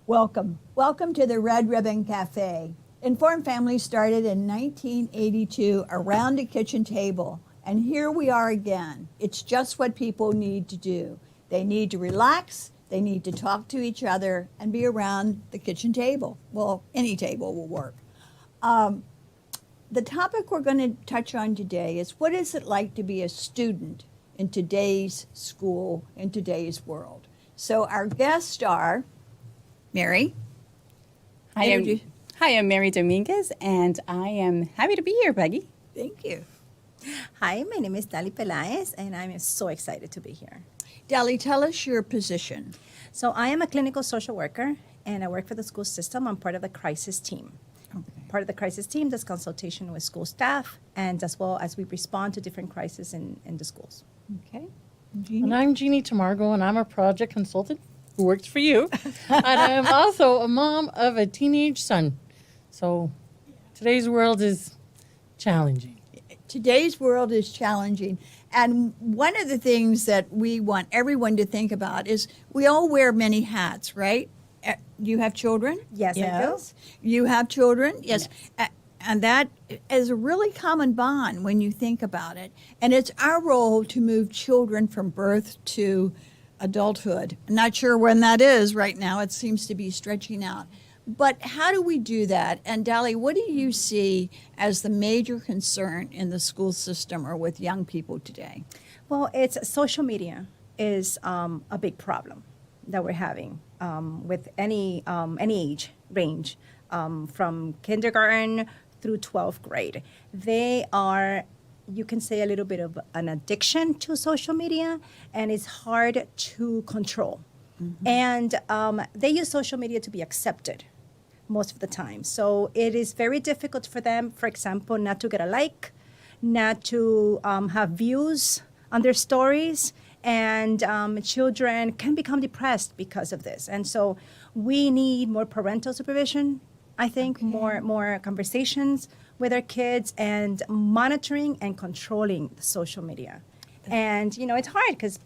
Welcome. Welcome to the Red Ribbon Cafe. Informed Families started in 1982 around a kitchen table, and here we are again. It's just what people need to do. They need to relax, they need to talk to each other, and be around the kitchen table. Well, any table will work. The topic we're going to touch on today is what is it like to be a student in today's school, in today's world? So our guests are Mery. Hi, I'm Mery Dominguez, and I am happy to be here, Peggy. Thank you. Hi, my name is Pelaez, and I'm so excited to be here. Dali, tell us your position. So I am a clinical social worker, and I work for the school system. I'm part of the crisis team. Okay. Part of the crisis team does consultation with school staff, and as well as we respond to different crises in the schools. Okay. And I'm Jeanne Tamargo, and I'm a project consultant who works for you. And I'm also a mom of a teenage son. So today's world is challenging. Today's world is challenging. And one of the things that we want everyone to think about is we all wear many hats, right? You have children? Yes, I do. You have children? Yes. And that is a really common bond when you think about it. And it's our role to move children from birth to adulthood. I'm not sure when that is right now. It seems to be stretching out. But how do we do that? And Dali, what do you see as the major concern in the school system or with young people today? Well, it's social media is a big problem that we're having with any age range from kindergarten through 12th grade. They are, you can say, a little bit of an addiction to social media, and it's hard to control. Mm-hmm. And they use social media to be accepted most of the time. So it is very difficult for them, for example, not to get a like, not to have views on their stories, and children can become depressed because of this. And so we need more parental supervision, I think, more conversations with our kids and monitoring and controlling the social media. And, you know, it's hard because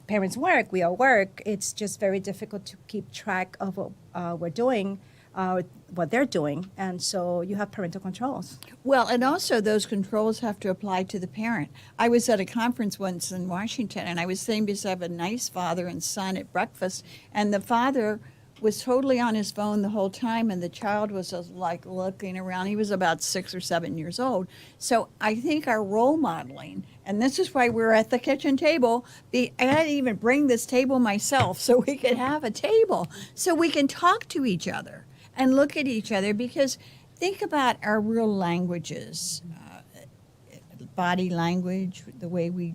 parents work, we all work. It's just very difficult to keep track of what we're doing, what they're doing. And so you have parental controls. Well, and also those controls have to apply to the parent. I was at a conference once in Washington, and I was sitting beside a nice father and son at breakfast, and the father was totally on his phone the whole time, and the child was just like looking around. He was about 6 or 7 years old. So I think our role modeling, and this is why we're at the kitchen table. I had to even bring this table myself so we could have a table, so we can talk to each other and look at each other, because think about our real languages, body language, the way we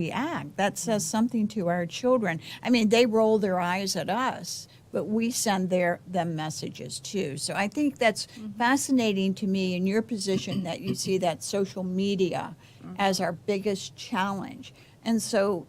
act. That says something to our children. I mean, they roll their eyes at us, but we send them messages too. So I think that's fascinating to me in your position, that you see that social media as our biggest challenge. And so,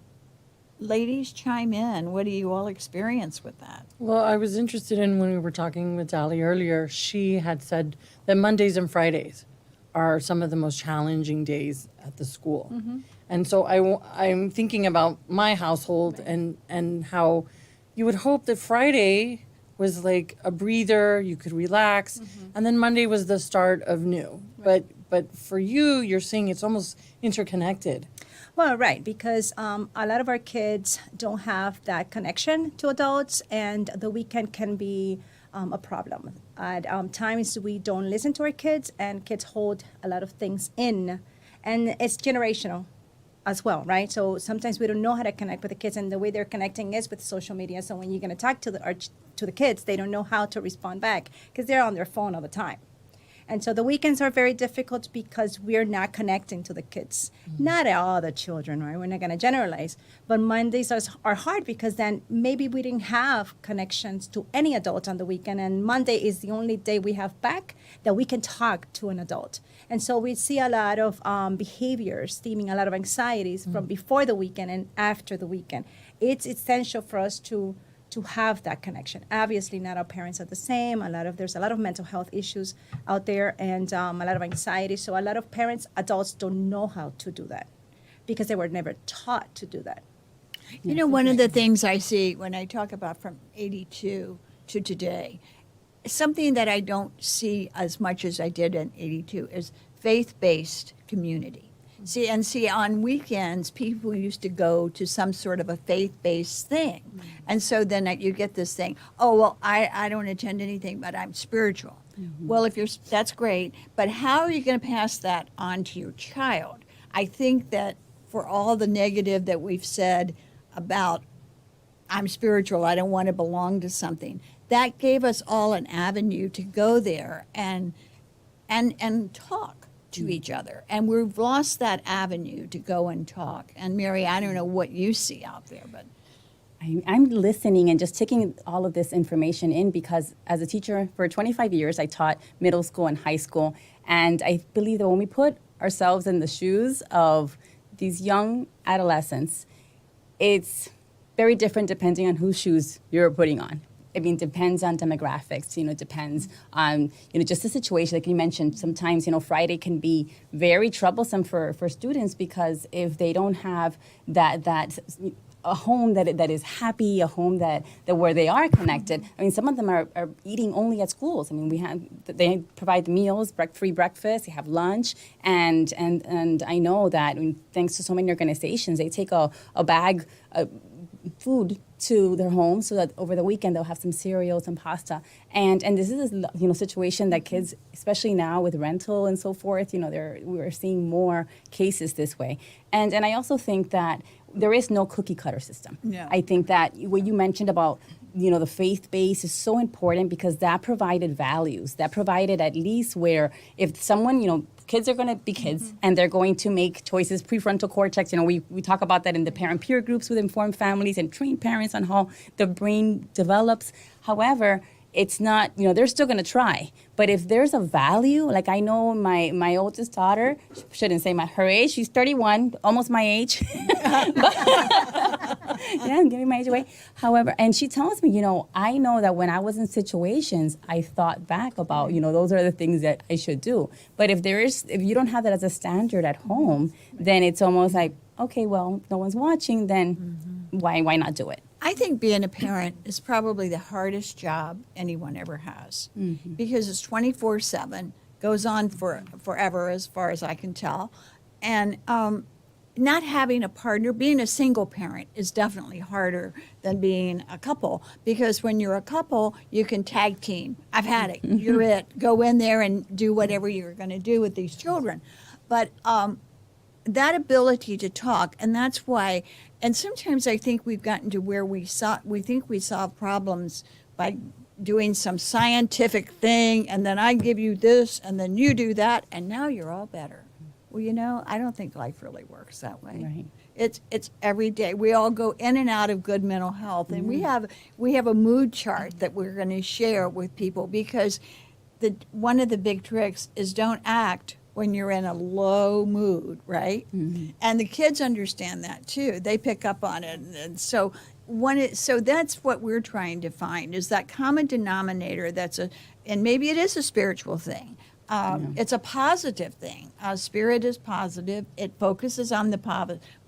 ladies, chime in. What do you all experience with that? Well, I was interested in when we were talking with Dali earlier, she had said that Mondays and Fridays are some of the most challenging days at the school. Mm-hmm. And so I'm thinking about my household and how you would hope that Friday was like a breather, you could relax, and then Monday was the start of new. Right. But for you, you're saying it's almost interconnected. Well, right, because a lot of our kids don't have that connection to adults, and the weekend can be a problem. At times, we don't listen to our kids, and kids hold a lot of things in, and it's generational as well, right? So sometimes we don't know how to connect with the kids, and the way they're connecting is with social media. So when you're going to talk to the kids, they don't know how to respond back because they're on their phone all the time. And so the weekends are very difficult because we're not connecting to the kids. Mm-hmm. Not all the children, right? We're not going to generalize. But Mondays are hard because then maybe we didn't have connections to any adult on the weekend. And Monday is the only day we have back that we can talk to an adult. And so we see a lot of behaviors, stemming a lot of anxieties from before the weekend and after the weekend. It's essential for us to have that connection. Obviously, not all parents are the same. There's a lot of mental health issues out there, and a lot of anxiety. So a lot of parents, adults, don't know how to do that because they were never taught to do that. You know, one of the things I see when I talk about from 82 to today, something that I don't see as much as I did in 82 is faith-based community. See, on weekends, people used to go to some sort of a faith-based thing. And so then you get this thing, oh, well, I don't attend anything, but I'm spiritual. Well, that's great, but how are you going to pass that on to your child? I think that for all the negative that we've said about I'm spiritual, I don't want to belong to something, that gave us all an avenue to go there and talk to each other. And we've lost that avenue to go and talk. And Mery, I don't know what you see out there, but I'm listening and just taking all of this information in because as a teacher for 25 years, I taught middle school and high school. And I believe that when we put ourselves in the shoes of these young adolescents, it's very different depending on whose shoes you're putting on. I mean, depends on demographics, depends on, just the situation. Like you mentioned, sometimes, Friday can be very troublesome for students because if they don't have that a home that is happy, a home that where they are connected. I mean, some of them are eating only at schools. I mean, they provide meals, free breakfast, they have lunch, and I know that thanks to so many organizations, they take a bag food to their home so that over the weekend they'll have some cereal, some pasta, and this is a situation that kids, especially now with rental and so forth, we're seeing more cases this way, and I also think that there is no cookie cutter system. Yeah. I think that what you mentioned about the faith base is so important because that provided values, that provided at least where if someone kids are going to be kids and they're going to make choices, prefrontal cortex, we talk about that in the parent peer groups with informed families and trained parents on how the brain develops. However, it's not, they're still going to try. But if there's a value, like I know my oldest daughter, shouldn't say her age, she's 31, almost my age. Yeah, I'm giving my age away. However, and she tells me, I know that when I was in situations, I thought back about, those are the things that I should do. But if you don't have that as a standard at home, then it's almost like, okay, well, no one's watching, then why not do it? I think being a parent is probably the hardest job anyone ever has because it's 24/7, goes on forever as far as I can tell. And not having a partner, being a single parent is definitely harder than being a couple because when you're a couple, you can tag team. I've had it. You're it. Go in there and do whatever you're going to do with these children. But that ability to talk, and that's why, and sometimes I think we've gotten to where we think we solve problems by doing some scientific thing, and then I give you this, and then you do that, and now you're all better. Well, I don't think life really works that way. Right. It's every day. We all go in and out of good mental health, and we have a mood chart that we're going to share with people because one of the big tricks is don't act when you're in a low mood, right? And the kids understand that too. They pick up on it, and so that's what we're trying to find is that common denominator. And maybe it is a spiritual thing. It's a positive thing. Spirit is positive. It focuses on the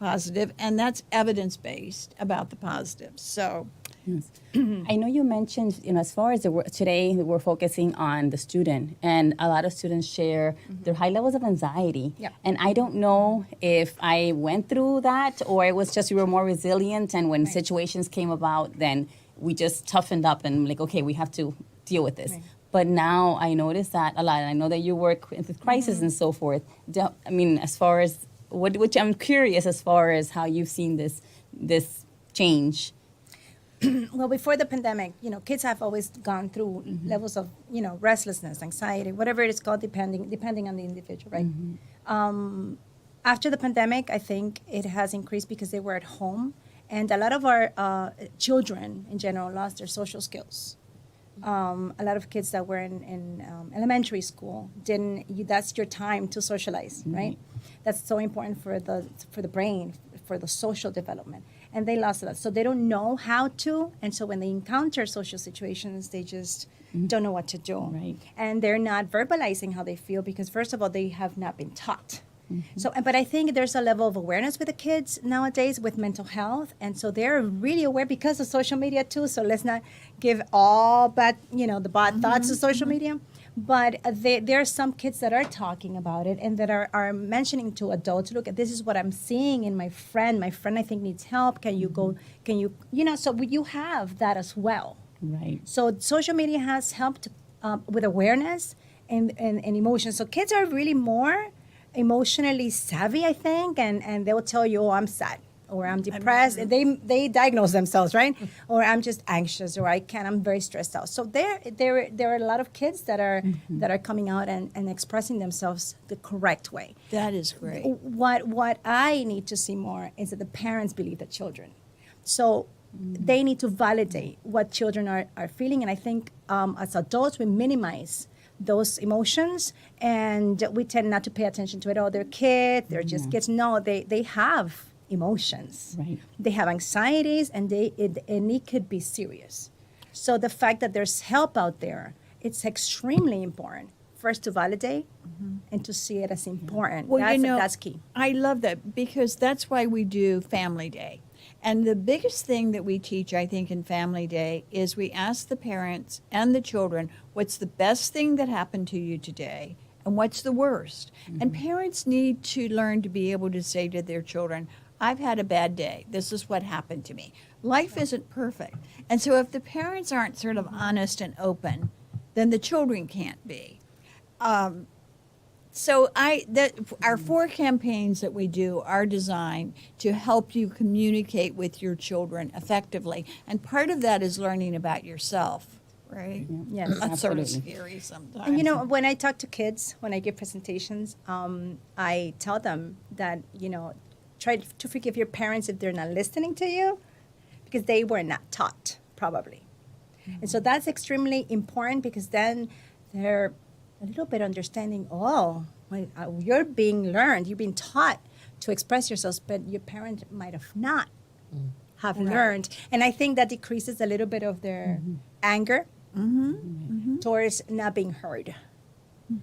positive, and that's evidence-based about the positive. So, I know you mentioned, as far as today, we're focusing on the student, and a lot of students share their high levels of anxiety. Yep. And I don't know if I went through that or it was just we were more resilient, and when situations came about, then we just toughened up and okay, we have to deal with this. Right. But now I notice that a lot. I know that you work with crisis and so forth. I mean, as far as which I'm curious as far as how you've seen this change. Well, before the pandemic, kids have always gone through levels of, restlessness, anxiety, whatever it is called, depending on the individual, right? After the pandemic, I think it has increased because they were at home, and a lot of our children in general lost their social skills. A lot of kids that were in elementary school that's your time to socialize, right? That's so important for the brain, for the social development. And they lost that. So they don't know how to, and so when they encounter social situations, they just don't know what to do. Right. And they're not verbalizing how they feel because, first of all, they have not been taught. So, but I think there's a level of awareness with the kids nowadays with mental health, and so they're really aware because of social media too. So let's not give all bad, the bad thoughts to social media. But there are some kids that are talking about it and that are mentioning to adults, look, this is what I'm seeing in my friend. My friend, I think, needs help. Can you go? Can you, so you have that as well. Right. So social media has helped with awareness and emotions. So kids are really more emotionally savvy, I think, and they'll tell you, oh, I'm sad, or I'm depressed. And they diagnose themselves, right? Or I'm just anxious, or I'm very stressed out. So there are a lot of kids that are coming out and expressing themselves the correct way. That is great. What I need to see more is that the parents believe the children. So they need to validate what children are feeling. And I think as adults, we minimize those emotions and we tend not to pay attention to it. Oh, they're kids, they're just kids. No, they have emotions. Right. They have anxieties and it could be serious. So the fact that there's help out there, it's extremely important. First to validate and to see it as important. Well, That's key. I love that because that's why we do Family Day. And the biggest thing that we teach, I think, in Family Day is we ask the parents and the children, what's the best thing that happened to you today and what's the worst? And parents need to learn to be able to say to their children, I've had a bad day. This is what happened to me. Life isn't perfect. And so if the parents aren't sort of honest and open, then the children can't be. So our 4 campaigns that we do are designed to help you communicate with your children effectively. And part of that is learning about yourself, right? Yes. That's sort of Absolutely. scary sometimes. And when I talk to kids, when I give presentations, I tell them that, try to forgive your parents if they're not listening to you because they were not taught, probably. And so that's extremely important because then they're a little bit understanding, you're being learned, you've been taught to express yourselves, but your parent might have not have learned. And I think that decreases a little bit of their anger towards not being heard.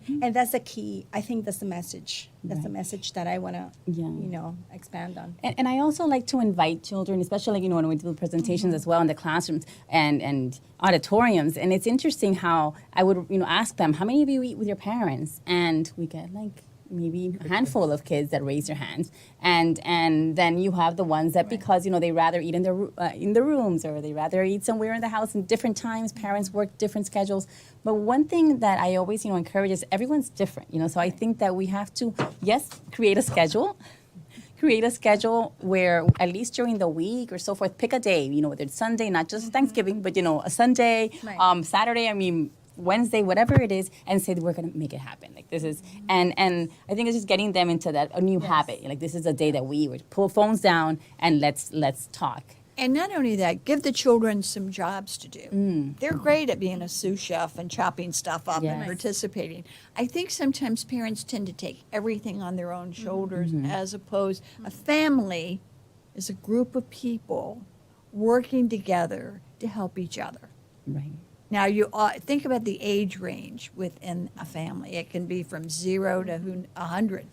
And that's the key. I think that's the message. That's the message that I want to, expand on. And I also like to invite children, especially when we do presentations as well in the classrooms and auditoriums. And it's interesting how I would ask them, how many of you eat with your parents? And we get maybe a handful of kids that raise their hands, and then you have the ones that because they rather eat in the rooms or they rather eat somewhere in the house in different times. Parents work different schedules, but one thing that I always encourage is everyone's different. So I think that we have to create a schedule. Create a schedule where at least during the week or so forth, pick a day. Whether it's Sunday, not just Thanksgiving, but a Sunday, Saturday. Wednesday, whatever it is, and say that we're going to make it happen. This is, and I think it's just getting them into a new habit. This is a day that we would pull phones down and let's talk. And not only that, give the children some jobs to do. They're great at being a sous chef and chopping stuff up and participating. I think sometimes parents tend to take everything on their own shoulders as opposed, a family is a group of people working together to help each other. Right. Now, you think about the age range within a family. It can be from 0 to 100.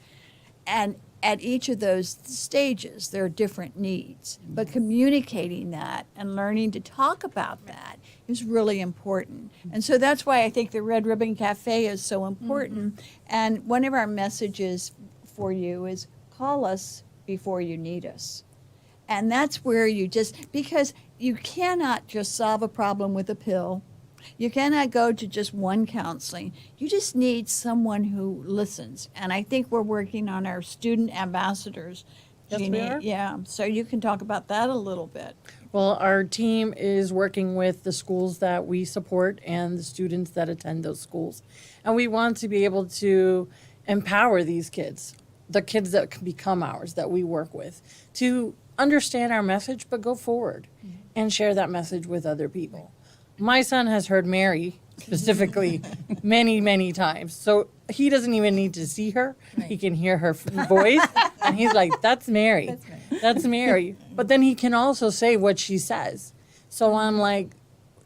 And at each of those stages, there are different needs. But communicating that and learning to talk about that is really important. And so that's why I think the Red Ribbon Cafe is so important. And one of our messages for you is call us before you need us. And that's where because you cannot just solve a problem with a pill. You cannot go to just one counseling. You just need someone who listens. And I think we're working on our student ambassadors. Yes, we Jeanne. are. Yeah, so you can talk about that a little bit. Well, our team is working with the schools that we support and the students that attend those schools. And we want to be able to empower these kids, the kids that can become ours, that we work with, to understand our message, but go forward and share that message with other people. My son has heard Mery specifically many, many times. So he doesn't even need to see her. He can hear her voice. And he's like, that's Mery. That's Mery. But then he can also say what she says. So I'm like,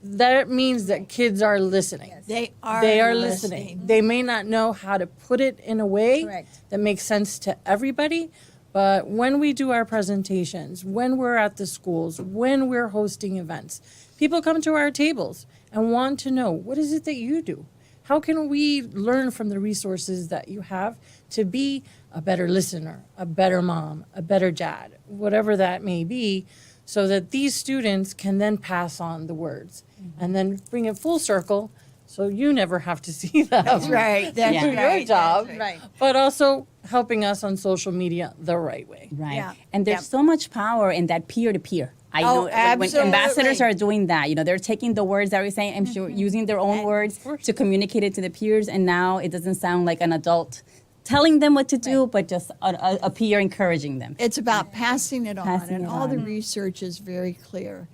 that means that kids are listening. They are They are listening. They may not know how to put it in a way Correct. that makes sense to everybody, but when we do our presentations, when we're at the schools, when we're hosting events, people come to our tables and want to know, what is it that you do? How can we learn from the resources that you have to be a better listener, a better mom, a better dad, whatever that may be, so that these students can then pass on the words and then bring it full circle so you never have to see them. That's right. That's Yeah. Do right. your job, That's Right. but also helping us on social media the right way. Right. Yeah. And there's Yeah. so much power in that peer to peer. I Oh, know when absolutely. ambassadors are doing that, they're taking the words that we're saying, I'm sure, using their own words to communicate it to the peers. And now it doesn't sound like an adult telling them what to do, but just a peer encouraging them. It's about passing it on, Passing and it all the on. research is very clear.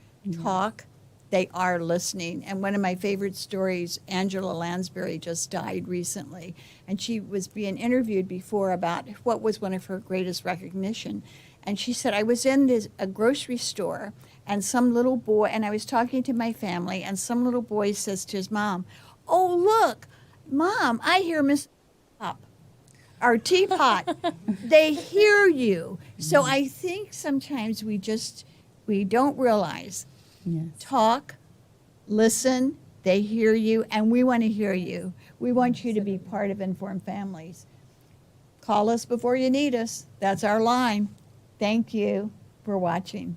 Talk, they are listening. And one of my favorite stories, Angela Lansbury just died recently, and she was being interviewed before about what was one of her greatest recognition. And she said, I was in a grocery store, and some little boy, and I was talking to my family, and some little boy says to his mom, oh, look, Mom, I hear Miss Up. Our teapot, they hear you. So I think sometimes we don't realize. Yes. Talk, listen, they hear you, and we want to hear you. We want you to be part of Informed Families. Call us before you need us. That's our line. Thank you for watching.